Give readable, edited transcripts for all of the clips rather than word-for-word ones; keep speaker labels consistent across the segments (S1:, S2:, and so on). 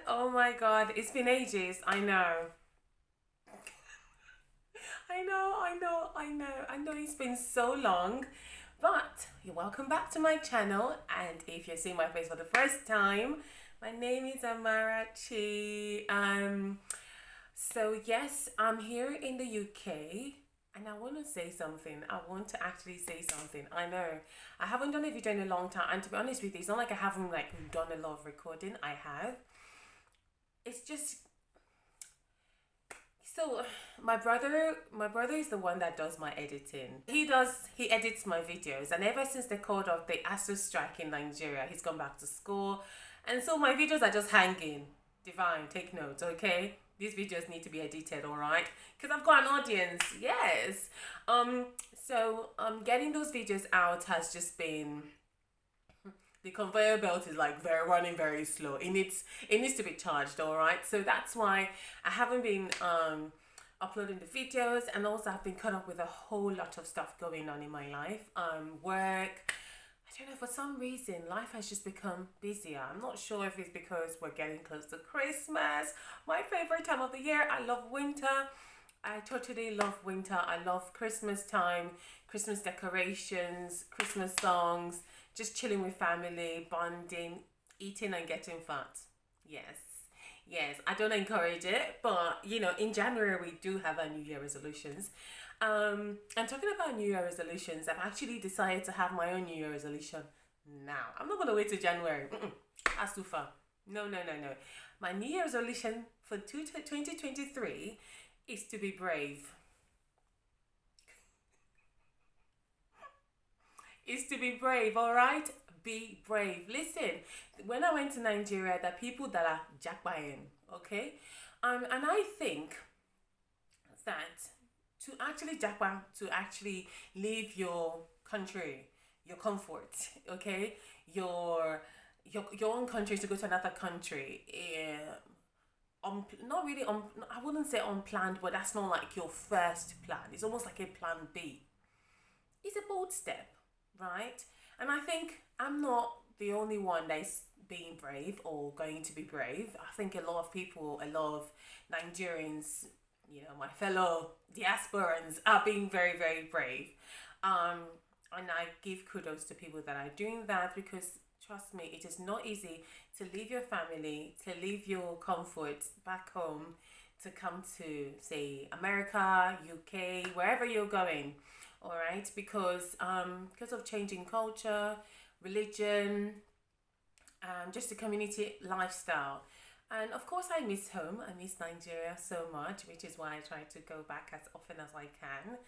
S1: Oh my god, it's been ages. I know. I know it's been so long. But you're welcome back to my channel. And if you're seeing my face for the first time, my name is Amarachi. So yes, I'm here in the UK. And I want to say something. I want to actually say something. I know I haven't done a video in a long time, and to be honest with you, it's not like I haven't done a lot of recording. I have. It's just so my brother is the one that does my editing. He edits my videos, and ever since they called off the ASU strike in Nigeria, he's gone back to school, and so my videos are just hanging. Divine, take notes, okay? These videos need to be edited, all right? Because I've got an audience, yes. So getting those videos out has just been, the conveyor belt is like running very slow. It needs to be charged, all right? So that's why I haven't been uploading the videos, and also I've been caught up with a whole lot of stuff going on in my life. Work. I don't know, for some reason life has just become busier. I'm not sure if it's because we're getting close to Christmas, my favorite time of the year. I love winter. I totally love winter. I love Christmas time, Christmas decorations, Christmas songs, just chilling with family, bonding, eating and getting fat. Yes, I don't encourage it, but in January we do have our New Year resolutions. And talking about New Year resolutions, I've actually decided to have my own New Year resolution now. I'm not gonna wait till January. That's too far. No. My New Year resolution for 2023 is to be brave. Is to be brave, all right? Be brave. Listen, when I went to Nigeria, there are people that are Japa, okay? And I think that to actually Japa, to actually leave your country, your comfort, okay? Your own country, to go to another country, not really I wouldn't say unplanned, but that's not like your first plan. It's almost like a plan B. It's a bold step, right? And I think I'm not the only one that's being brave or going to be brave. I think a lot of people, a lot of Nigerians, my fellow diasporans are being very, very brave. And I give kudos to people that are doing that, because trust me, it is not easy to leave your family, to leave your comfort back home, to come to, say, America, UK, wherever you're going. All right, because of changing culture, religion, just the community lifestyle. And of course, I miss home. I miss Nigeria so much, which is why I try to go back as often as I can.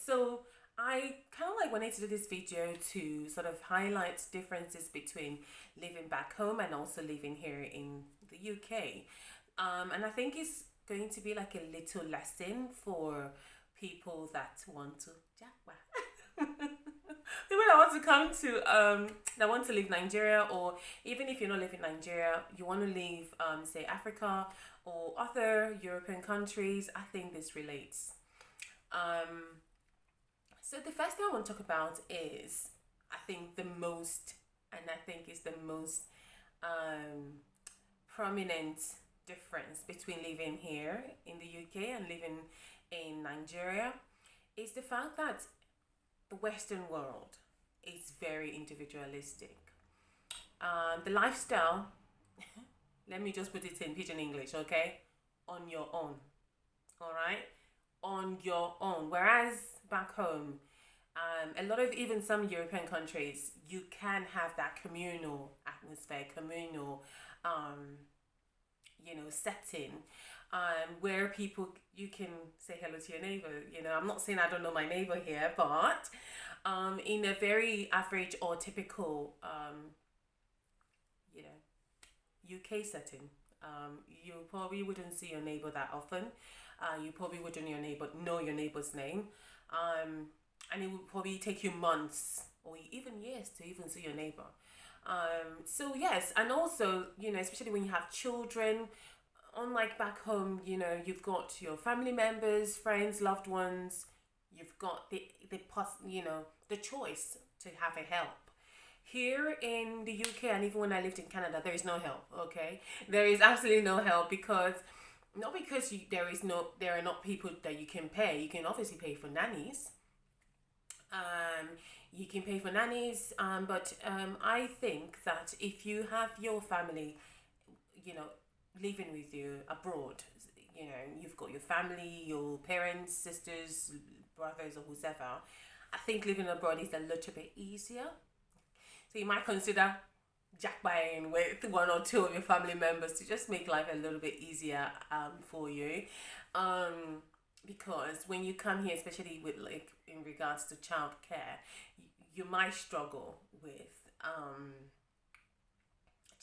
S1: So I kind of wanted to do this video to sort of highlight differences between living back home and also living here in the UK. And I think it's going to be like a little lesson for people that want to Japa. People that want to come to that want to leave Nigeria, or even if you're not living in Nigeria, you want to leave say Africa or other European countries. I think this relates. So the first thing I want to talk about is, I think the most prominent difference between living here in the UK and living in Nigeria is the fact that the Western world is very individualistic. The lifestyle, let me just put it in pidgin English, okay? On your own, all right? On your own. Whereas back home, a lot of even some European countries, you can have that communal atmosphere, communal, setting, where people, you can say hello to your neighbor. I'm not saying I don't know my neighbor here, but in a very average or typical, UK setting, you probably wouldn't see your neighbor that often. You probably wouldn't know your neighbor's name, and it would probably take you months or even years to even see your neighbor. So yes, and also, especially when you have children, unlike back home, you've got your family members, friends, loved ones. You've got the choice to have a help. Here in the UK, and even when I lived in Canada, there is no help. Okay, there is absolutely no help, because not because there are not people that you can pay. You can obviously pay for nannies. Um, you can pay for nannies, but I think that if you have your family, you know, living with you abroad, you've got your family, your parents, sisters, brothers, or whoever. I think living abroad is a little bit easier. So you might consider jack buying with one or two of your family members to just make life a little bit easier for you. Um, because when you come here, especially with like in regards to childcare, you might struggle with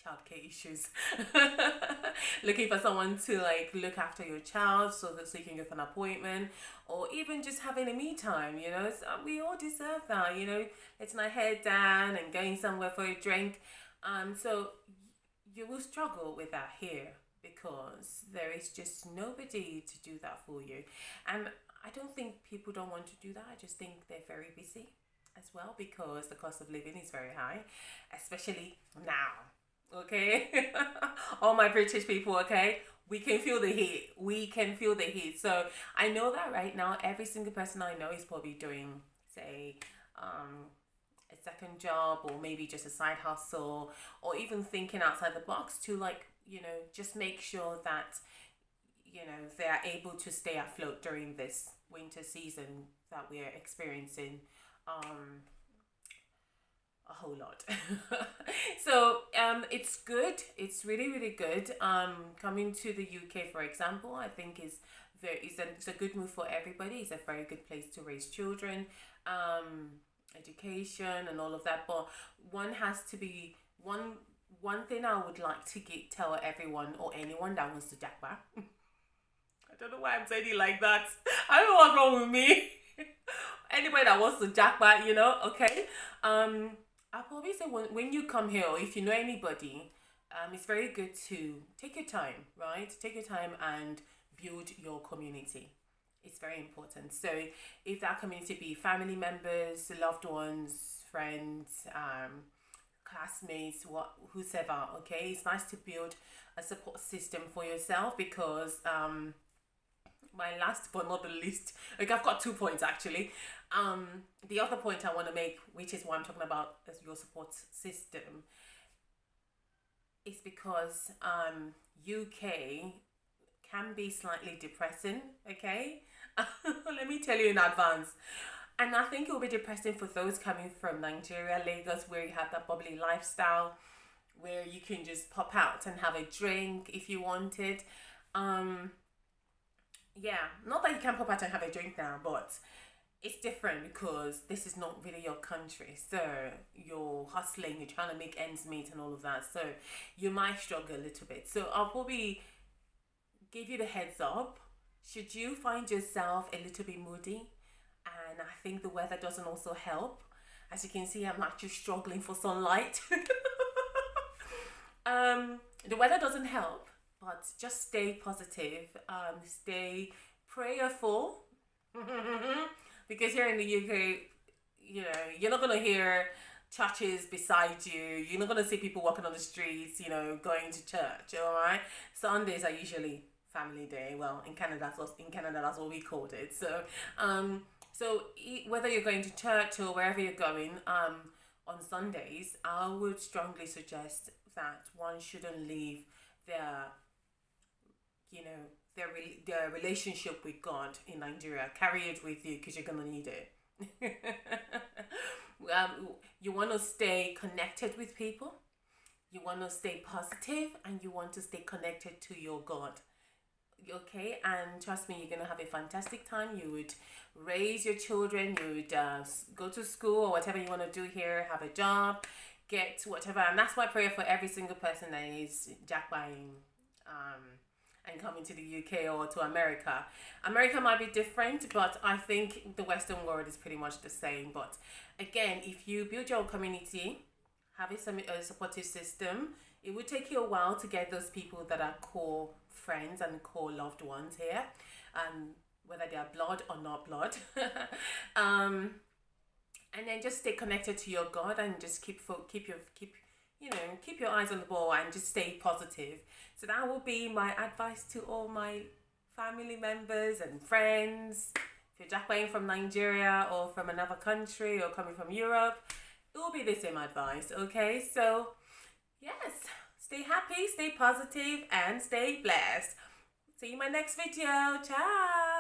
S1: childcare issues. Looking for someone to like look after your child so you can go for an appointment, or even just having a me time. So we all deserve that. Letting our head down and going somewhere for a drink. So you will struggle with that here, because there is just nobody to do that for you. And I don't think people don't want to do that. I just think they're very busy as well, because the cost of living is very high, especially now. Okay, all my British people, okay, we can feel the heat. We can feel the heat. So I know that right now, every single person I know is probably doing, say, a second job, or maybe just a side hustle, or even thinking outside the box to, like, just make sure that they are able to stay afloat during this winter season that we are experiencing. A whole lot. So it's good. It's really, really good. Coming to the UK, for example, I think it's a good move for everybody. It's a very good place to raise children, education, and all of that. But one has to be one thing I would like to tell everyone, or anyone that wants to Japa. I don't know why I'm saying it like that. I don't know what's wrong with me. Anybody that wants to Japa, okay. I'll probably say, when you come here, or if you know anybody, it's very good to take your time, right? Take your time and build your community. It's very important. So if that community be family members, loved ones, friends, classmates, whoever, okay, it's nice to build a support system for yourself, because my last but not the least, like, I've got 2 points actually. The other point I want to make, which is what I'm talking about as your support system, is because UK can be slightly depressing, okay? Let me tell you in advance. And I think it will be depressing for those coming from Nigeria, Lagos, where you have that bubbly lifestyle, where you can just pop out and have a drink if you wanted. Yeah, not that you can pop out and have a drink now, but it's different, because this is not really your country. So you're hustling, you're trying to make ends meet and all of that. So you might struggle a little bit. So I'll probably give you the heads up. Should you find yourself a little bit moody, and I think the weather doesn't also help. As you can see, I'm actually struggling for sunlight. The weather doesn't help, but just stay positive, stay prayerful. Because here in the UK, you're not going to hear churches beside you. You're not going to see people walking on the streets, going to church, all right? Sundays are usually family day. Well, in Canada, that's what we called it. So, whether you're going to church or wherever you're going, on Sundays, I would strongly suggest that one shouldn't leave their, their relationship with God in Nigeria. Carry it with you, because you're gonna need it. You want to stay connected with people. You want to stay positive, and you want to stay connected to your God. Okay, and trust me, you're gonna have a fantastic time. You would raise your children. You would go to school or whatever you want to do here. Have a job, get whatever, and that's my prayer for every single person that is jackpotting, and coming to the UK or to America. America might be different, but I think the Western world is pretty much the same. But again, if you build your own community, having some supportive system. It will take you a while to get those people that are core friends and core loved ones here, whether they are blood or not blood. um, and then just stay connected to your God and just keep your eyes on the ball and just stay positive. So that will be my advice to all my family members and friends. If you're Japaing from Nigeria or from another country or coming from Europe, it will be the same advice, okay? So, yes, stay happy, stay positive, and stay blessed. See you in my next video. Ciao!